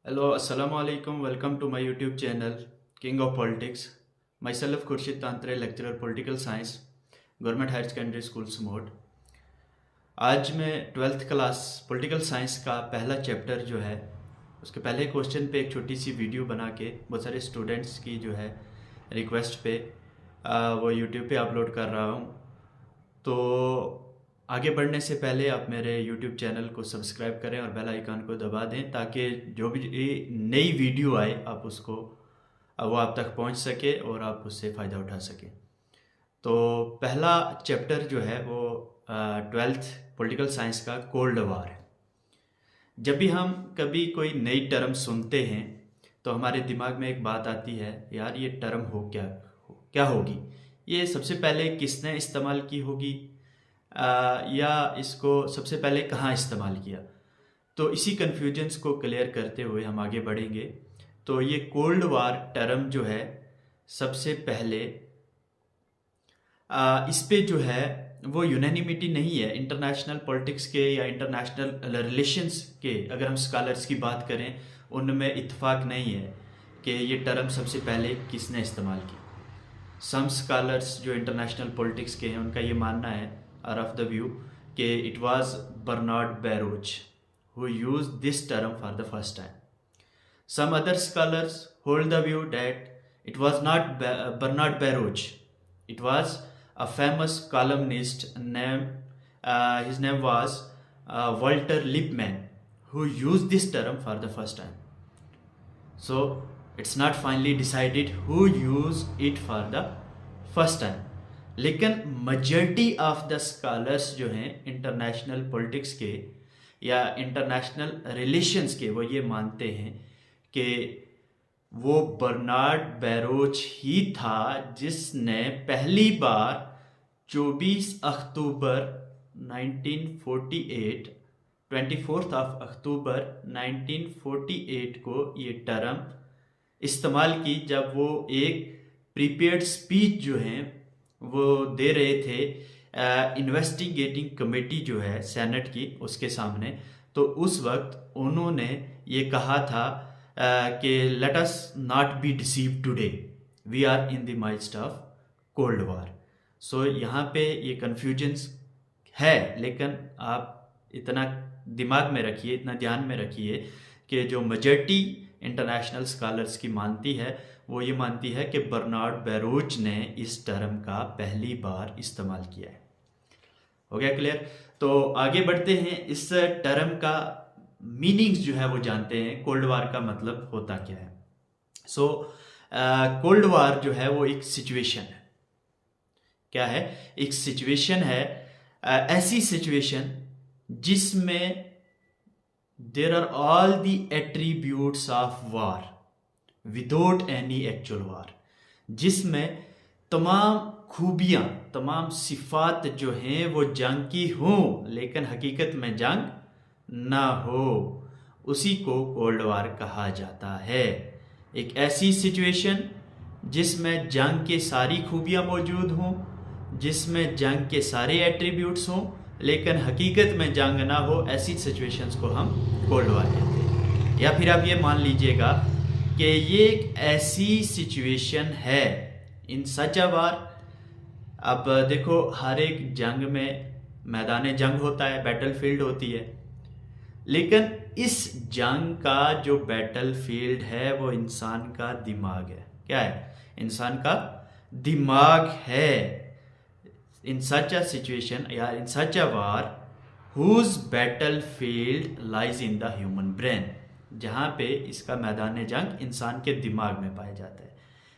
Hello, Assalamu alaikum. Welcome to my YouTube channel, King of Politics. Myself, Khurshid Tantre, lecturer Political Science, Government Higher Secondary School, Sumod. आज मैं 12th class political science का पहला chapter जो है उसके पहले question पे एक छोटी सी वीडियो बना के बहुत सारे स्टूडेंट्स की जो है रिक्वेस्ट पे वो यूट्यूब पे अपलोड कर रहा हूँ। तो आगे बढ़ने से पहले आप मेरे यूट्यूब चैनल को सब्सक्राइब करें और बेल आइकन को दबा दें ताकि जो भी नई वीडियो आए आप उसको वो आप तक पहुंच सके और आप उससे फ़ायदा उठा सकें। तो पहला चैप्टर जो है वो 12th पॉलिटिकल साइंस का कोल्ड वार है। जब भी हम कभी कोई नई टर्म सुनते हैं तो हमारे दिमाग में एक बात आती है, यार ये टर्म क्या होगी, ये सबसे पहले किसने इस्तेमाल की होगी, या इसको सबसे पहले कहाँ इस्तेमाल किया। तो इसी कन्फ्यूजन्स को क्लियर करते हुए हम आगे बढ़ेंगे। तो ये कोल्ड वार टर्म जो है सबसे पहले इस पे जो है वो यूनानिमिटी नहीं है इंटरनेशनल पॉलिटिक्स के या इंटरनेशनल रिलेशंस के। अगर हम स्कॉलर्स की बात करें उनमें इत्तेफाक नहीं है कि ये टर्म सबसे पहले किसने इस्तेमाल की। सम स्कॉलर्स जो इंटरनेशनल पॉलिटिक्स के हैं उनका ये मानना है, आर ऑफ द व्यू, कि it was Bernard Bairoch who used this term for the first time. Some other scholars hold the view that it was not Bernard Baruch. It was a famous columnist named, his name was Walter Lippmann, who used this term for the first time. So it's not finally decided who used it for the first time. लेकिन majority of the scholars जो हैं international politics के या international relations के, वो ये मानते हैं कि वो बर्नार्ड बैरोच ही था जिसने पहली बार 24 अक्टूबर 1948 24 अक्टूबर 1948 को ये टर्म इस्तेमाल की, जब वो एक प्रीपेयर्ड स्पीच जो है वो दे रहे थे इन्वेस्टिगेटिंग कमेटी जो है सेनेट की उसके सामने। तो उस वक्त उन्होंने ये कहा था कि let us not be deceive today, we are in the midst of cold war. So यहाँ पे ये कन्फ्यूजन्स है, लेकिन आप इतना दिमाग में रखिए, इतना ध्यान में रखिए कि जो मेजॉरिटी इंटरनेशनल स्कॉलर्स की मानती है वो ये मानती है कि बर्नार्ड बैरोच ने इस टर्म का पहली बार इस्तेमाल किया है। हो गया क्लियर? तो आगे बढ़ते हैं, इस टर्म का मीनिंग्स जो है वो जानते हैं, कोल्ड वार का मतलब होता क्या है। सो कोल्ड वार जो है वो एक सिचुएशन है। क्या है? एक सिचुएशन है, ऐसी सिचुएशन जिसमें there are all the attributes of war without any actual war, जिसमें तमाम खूबियां, तमाम सिफात जो हैं वो जंग की हों लेकिन हकीकत में जंग ना हो, उसी को कोल्ड वार कहा जाता है। एक ऐसी सिचुएशन जिसमें जंग के सारी खूबियां मौजूद हों, जिसमें जंग के सारे एट्रीब्यूट्स हों लेकिन हकीकत में जंग ना हो, ऐसी सिचुएशंस को हम कोल्ड वार कहते हैं। या फिर आप ये मान लीजिएगा कि ये एक ऐसी सिचुएशन है इन सच अ वार। अब देखो, हर एक जंग में मैदान जंग होता है, बैटल फील्ड होती है, लेकिन इस जंग का जो बैटल फील्ड है वो इंसान का दिमाग है। क्या है? इंसान का दिमाग है। इन सच अ सिचुएशन या in such a war whose battlefield lies in the human brain, जहाँ पे इसका मैदान जंग इंसान के दिमाग में पाया जाता है।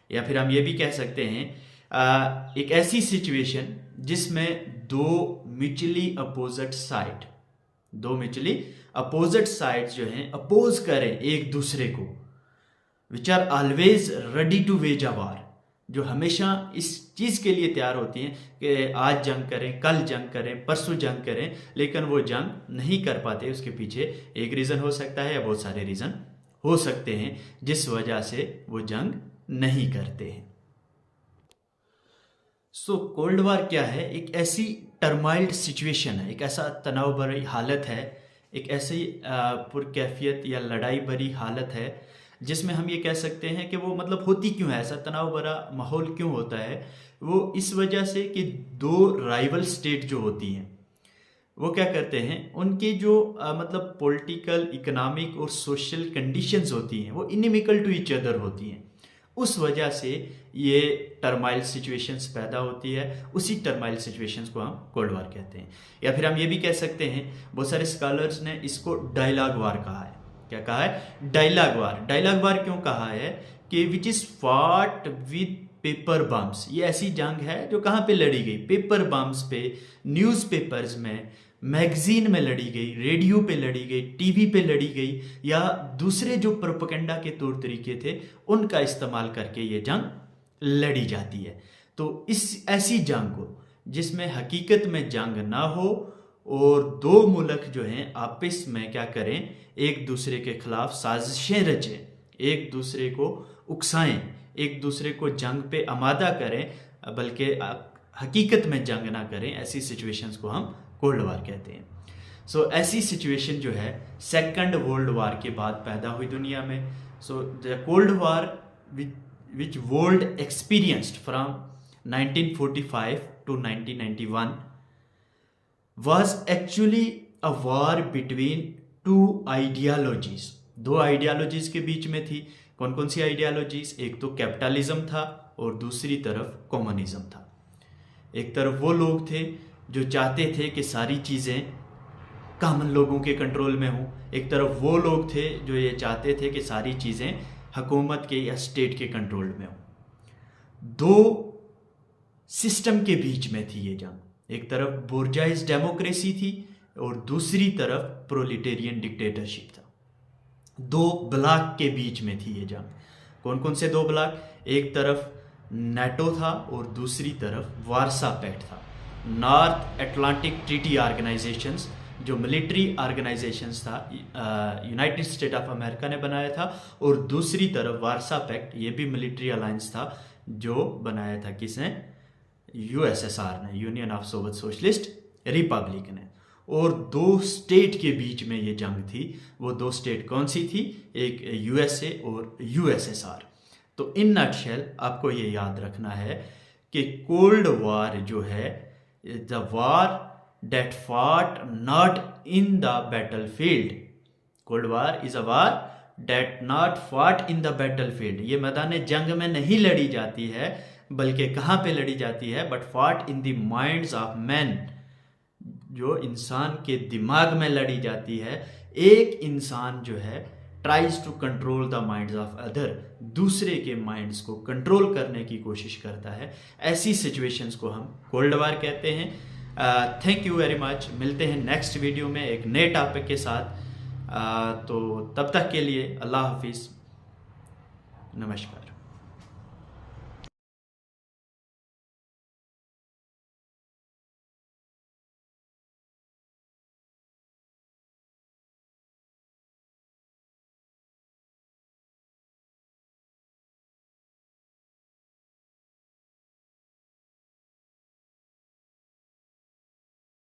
या फिर हम ये भी कह सकते हैं एक ऐसी सिचुएशन जिसमें दो म्यूचुअली अपोजिट साइड्स जो हैं अपोज करें एक दूसरे को, which are always ready to wage a war, जो हमेशा इस चीज़ के लिए तैयार होती हैं कि आज जंग करें, कल जंग करें, परसों जंग करें, लेकिन वो जंग नहीं कर पाते। उसके पीछे एक रीज़न हो सकता है या बहुत सारे रीज़न हो सकते हैं जिस वजह से वो जंग नहीं करते हैं। सो कोल्ड वार क्या है? एक ऐसी टर्माइल्ड सिचुएशन है, एक ऐसा तनाव भरी हालत है एक ऐसी पुरकैफियत या लड़ाई भरी हालत है जिसमें हम ये कह सकते हैं कि वो मतलब होती क्यों है, ऐसा तनाव भरा माहौल क्यों होता है। वो इस वजह से कि दो राइवल स्टेट जो होती हैं वो क्या करते हैं, उनकी जो मतलब पॉलिटिकल, इकोनॉमिक और सोशल कंडीशंस होती हैं वो इनिमिकल टू ईच अदर होती हैं। उस वजह से ये टर्माइल सिचुएशंस पैदा होती है। उसी टर्माइल सिचुएशंस को हम कोल्ड वार कहते हैं। या फिर हम ये भी कह सकते हैं, बहुत सारे स्कॉलर्स ने इसको डायलॉग वार कहा है। क्या कहा है? डायलॉग वार। डायलॉग वार क्यों कहा है? कि which is fought with paper bombs. ये ऐसी जंग है जो कहाँ पे लड़ी गई? पेपर बम्स पे, न्यूज़पेपर्स में, मैगजीन में लड़ी गई, रेडियो पे लड़ी गई, टीवी पे लड़ी गई, या दूसरे जो प्रोपेगेंडा के तौर तरीके थे उनका इस्तेमाल करके ये जंग लड़ी जाती है। तो इस ऐसी जंग को जिसमें हकीकत में जंग ना हो और दो मुल्क जो हैं आपस में क्या करें, एक दूसरे के खिलाफ साजिशें रचें, एक दूसरे को उकसाएं, एक दूसरे को जंग पे आमादा करें, बल्कि हकीकत में जंग ना करें, ऐसी सिचुएशंस को हम कोल्ड वार कहते हैं। सो ऐसी सिचुएशन जो है सेकंड वर्ल्ड वार के बाद पैदा हुई दुनिया में। So the cold war which world experienced from 1945 to 1991 was actually a war between two ideologies। दो आइडियालॉजीज के बीच में थी। कौन कौन सी आइडियालॉजीज? एक तो कैपिटलिज्म था और दूसरी तरफ कम्युनिज्म था। एक तरफ वो लोग थे जो चाहते थे कि सारी चीज़ें कॉमन लोगों के कंट्रोल में हों, एक तरफ वो लोग थे जो ये चाहते थे कि सारी चीज़ें हुकूमत के या स्टेट के कंट्रोल में हों। दो सिस्टम के बीच में थी ये जंग। एक तरफ बोर्जाइज डेमोक्रेसी थी और दूसरी तरफ प्रोलिटेरियन डिक्टेटरशिप था। दो ब्लॉक के बीच में थी ये जंग। कौन कौन से दो ब्लॉक? एक तरफ नाटो था और दूसरी तरफ वारसा पैक्ट था। नॉर्थ अटलांटिक ट्रीटी ऑर्गेनाइजेशंस जो मिलिट्री ऑर्गेनाइजेशंस था, यूनाइटेड स्टेट ऑफ अमेरिका ने बनाया था, और दूसरी तरफ वारसा पैक्ट, ये भी मिलिट्री अलायंस था जो बनाया था किसने? यूएसएसआर ने, union of Soviet socialist Republic ने। और दो स्टेट के बीच में ये जंग थी। वो दो स्टेट कौन सी थी? एक यूएसए और यूएसएसआर। तो इन नटशेल आपको ये याद रखना है कि कोल्ड वार जो है, the war that fought not in the battlefield। Cold War is a war that not fought in the battlefield। ये मैदान जंग में नहीं लड़ी जाती है, बल्कि कहाँ पे लड़ी जाती है? but fought in the minds of men। जो इंसान के दिमाग में लड़ी जाती है। एक इंसान जो है tries to control the minds of other, दूसरे के माइंड्स को कंट्रोल करने की कोशिश करता है। ऐसी सिचुएशंस को हम कोल्ड वार कहते हैं। Thank you very much. मिलते हैं नेक्स्ट वीडियो में एक नए टॉपिक के साथ। तो तब तक के लिए अल्लाह हाफिज़, नमस्कार।